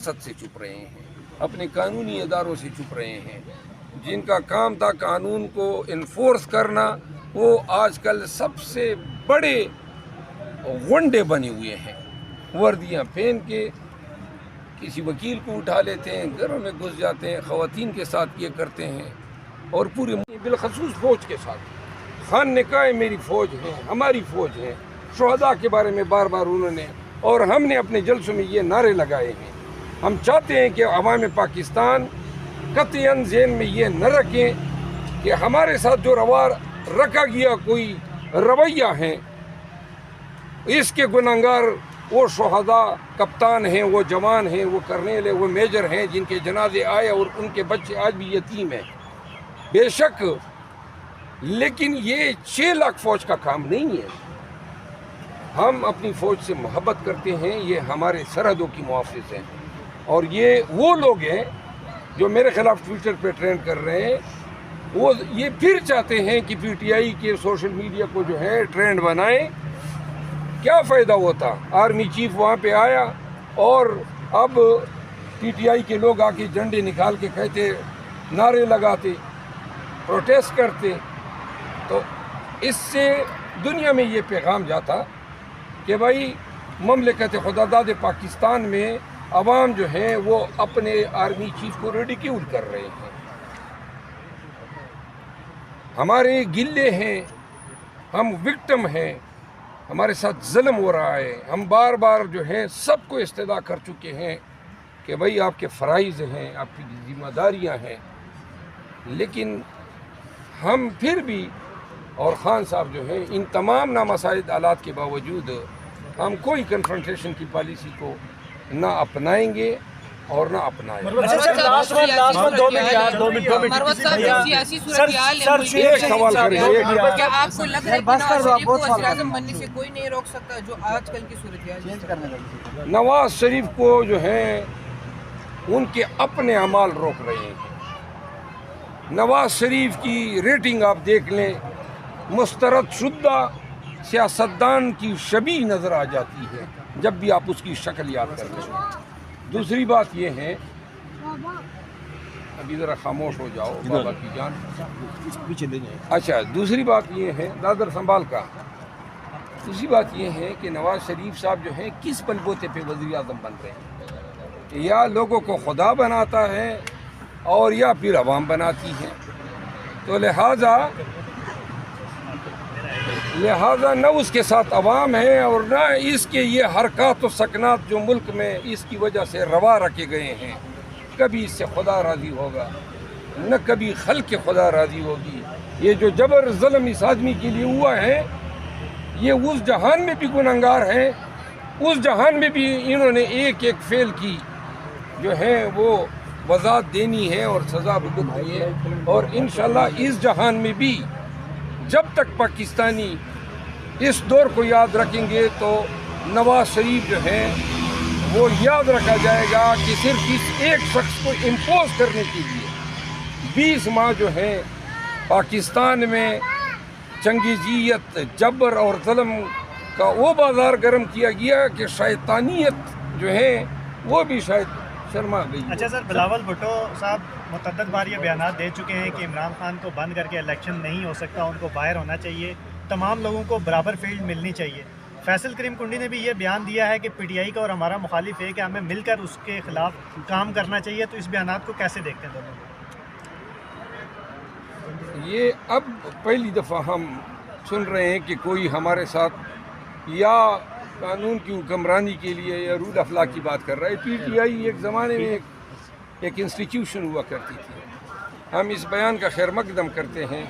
سیاست سے چھپ رہے ہیں، اپنے قانونی اداروں سے چھپ رہے ہیں، جن کا کام تھا قانون کو انفورس کرنا، وہ آج کل سب سے بڑے غنڈے بنے ہوئے ہیں۔ وردیاں پہن کے کسی وکیل کو اٹھا لیتے ہیں، گھروں میں گھس جاتے ہیں، خواتین کے ساتھ یہ کرتے ہیں، اور پورے بالخصوص فوج کے ساتھ۔ خان نے کہا ہے میری فوج ہے، ہماری فوج ہے، شہداء کے بارے میں بار بار انہوں نے، اور ہم نے اپنے جلسوں میں یہ نعرے لگائے ہیں۔ ہم چاہتے ہیں کہ عوام پاکستان قطعاً ذہن میں یہ نہ رکھیں کہ ہمارے ساتھ جو رکھا گیا کوئی رویہ ہے، اس کے گنہگار وہ شہداء کپتان ہیں، وہ جوان ہیں، وہ کرنیل ہیں، وہ میجر ہیں، جن کے جنازے آئے اور ان کے بچے آج بھی یتیم ہیں۔ بے شک، لیکن یہ 6 لاکھ فوج کا کام نہیں ہے۔ ہم اپنی فوج سے محبت کرتے ہیں، یہ ہمارے سرحدوں کی محافظ ہیں، اور یہ وہ لوگ ہیں جو میرے خلاف ٹویٹر پہ ٹرینڈ کر رہے ہیں، وہ یہ پھر چاہتے ہیں کہ پی ٹی آئی کے سوشل میڈیا کو جو ہے ٹرینڈ بنائیں۔ کیا فائدہ ہوتا؟ آرمی چیف وہاں پہ آیا اور اب پی ٹی آئی کے لوگ آ کے جھنڈے نکال کے کہتے، نعرے لگاتے، پروٹیسٹ کرتے، تو اس سے دنیا میں یہ پیغام جاتا کہ بھائی مملکت خداداد پاکستان میں عوام جو ہیں وہ اپنے آرمی چیف کو ریڈیکیول کر رہے ہیں، ہمارے گلے ہیں، ہم وکٹم ہیں، ہمارے ساتھ ظلم ہو رہا ہے۔ ہم بار بار جو ہیں سب کو استدعا کر چکے ہیں کہ بھائی آپ کے فرائض ہیں، آپ کی ذمہ داریاں ہیں، لیکن ہم پھر بھی، اور خان صاحب جو ہیں، ان تمام نامساعد حالات کے باوجود ہم کوئی کنفرنٹیشن کی پالیسی کو نہ اپنائیں گے اور نہ اپنائیں گے۔ ایک سوال کریں، کیا آپ کو لگ رہا ہے کہ نواز شریف کو وزیر اعظم بننے سے کوئی نہیں روک سکتا جو آج کل کی صورتحال؟ نواز شریف کو جو ہے ان کے اپنے اعمال روک رہے ہیں۔ نواز شریف کی ریٹنگ آپ دیکھ لیں، مسترد شدہ سیاستدان کی شبیہ نظر آ جاتی ہے جب بھی آپ اس کی شکل یاد کر لیں۔ دوسری بات یہ ہے، ابھی ذرا خاموش ہو جاؤ بابا کی جان۔ اچھا، دوسری بات یہ ہے، دادر سنبھال کا، دوسری بات یہ ہے کہ نواز شریف صاحب جو ہیں کس بل بوتے پہ وزیر اعظم بن رہے ہیں؟ یا لوگوں کو خدا بناتا ہے اور یا پھر عوام بناتی ہے، تو لہٰذا نہ اس کے ساتھ عوام ہے اور نہ اس کے یہ حرکات و سکنات جو ملک میں اس کی وجہ سے روا رکھے گئے ہیں، کبھی اس سے خدا راضی ہوگا نہ کبھی خلق خدا راضی ہوگی۔ یہ جو جبر ظلم اس آدمی کے لیے ہوا ہے، یہ اس جہان میں بھی گنہگار ہیں، اس جہان میں بھی انہوں نے ایک ایک فعل کی جو ہے وہ وضاحت دینی ہے اور سزا بھگتنی ہے، اور انشاءاللہ اس جہان میں بھی جب تک پاکستانی اس دور کو یاد رکھیں گے تو نواز شریف جو ہے وہ یاد رکھا جائے گا کہ صرف اس ایک شخص کو امپوز کرنے کے لیے 20 ماہ جو ہے پاکستان میں چنگیزیت، جبر اور ظلم کا وہ بازار گرم کیا گیا کہ شیطانیت جو ہے وہ بھی شاید شرما گئی۔ اچھا سر، بلاول بھٹو صاحب متعدد بار یہ بیانات دے چکے ہیں کہ عمران خان کو بند کر کے الیکشن نہیں ہو سکتا، ان کو باہر ہونا چاہیے، تمام لوگوں کو برابر فیلڈ ملنی چاہیے۔ فیصل کریم کنڈی نے بھی یہ بیان دیا ہے کہ پی ٹی آئی کا اور ہمارا مخالف ہے کہ ہمیں مل کر اس کے خلاف کام کرنا چاہیے، تو اس بیانات کو کیسے دیکھتے ہیں دونوں؟ یہ اب پہلی دفعہ ہم سن رہے ہیں کہ کوئی ہمارے ساتھ یا قانون کی حکمرانی کے لیے یا رول آف لا کی بات کر رہا ہے۔ پی ٹی آئی ایک زمانے میں ایک انسٹیٹیوشن ہوا کرتی تھی۔ ہم اس بیان کا خیر مقدم کرتے ہیں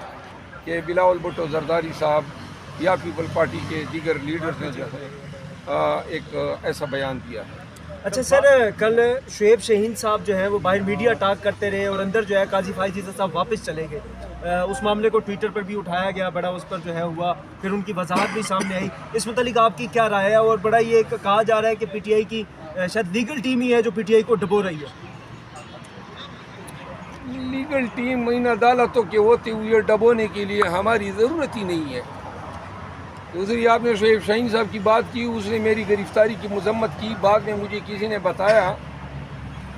کہ بلاول بھٹو زرداری صاحب یا پیپل پارٹی کے دیگر لیڈرز نے جو ہے ایک ایسا بیان دیا ہے۔ اچھا سر، کل شعیب شہین صاحب جو ہے وہ باہر میڈیا ٹاک کرتے رہے اور اندر جو ہے قاضی فائز عیسیٰ صاحب واپس چلے گئے۔ اس معاملے کو ٹویٹر پر بھی اٹھایا گیا، بڑا اس پر جو ہے ہوا، پھر ان کی وضاحت بھی سامنے آئی۔ اس متعلق آپ کی کیا رائے ہے؟ اور بڑا یہ کہا جا رہا ہے کہ پی ٹی آئی کی شاید لیگل ٹیم ہی ہے جو پی ٹی آئی کو ڈبو رہی ہے۔ لیگل ٹیم ان عدالتوں کے ہوتے ہوئے ڈبونے کے لیے ہماری ضرورت ہی نہیں ہے۔ دوسری آپ نے شعیب شہین صاحب کی بات کی، اس نے میری گرفتاری کی مذمت کی، بعد میں مجھے کسی نے بتایا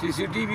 CCTV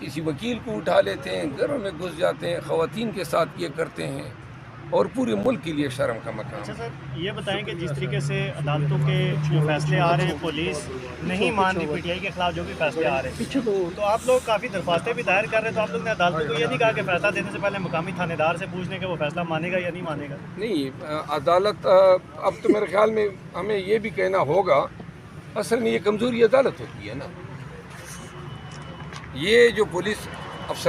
کسی وکیل کو اٹھا لیتے ہیں، گھروں میں گھس جاتے ہیں، خواتین کے ساتھ یہ کرتے ہیں، اور پورے ملک کے لیے شرم کا مقام اچھا ہے۔ سر، یہ بتائیں کہ جس طریقے سے عدالتوں کے جو فیصلے آ رہے ہیں، پولیس نہیں مان رہی پی ٹی آئی کے خلاف جو بھی فیصلے آ رہے ہیں، تو آپ لوگ کافی درخواستیں بھی دائر کر رہے ہیں، تو آپ لوگ نے عدالتوں کو یہ نہیں کہا کہ فیصلہ دینے سے پہلے مقامی تھانے دار سے پوچھ لیں کہ وہ فیصلہ مانے گا یا نہیں مانے گا؟ نہیں، عدالت اب تو میرے خیال میں ہمیں یہ بھی کہنا ہوگا، اصل میں یہ کمزوری عدالت ہوتی ہے نا، یہ جو پولیس افسر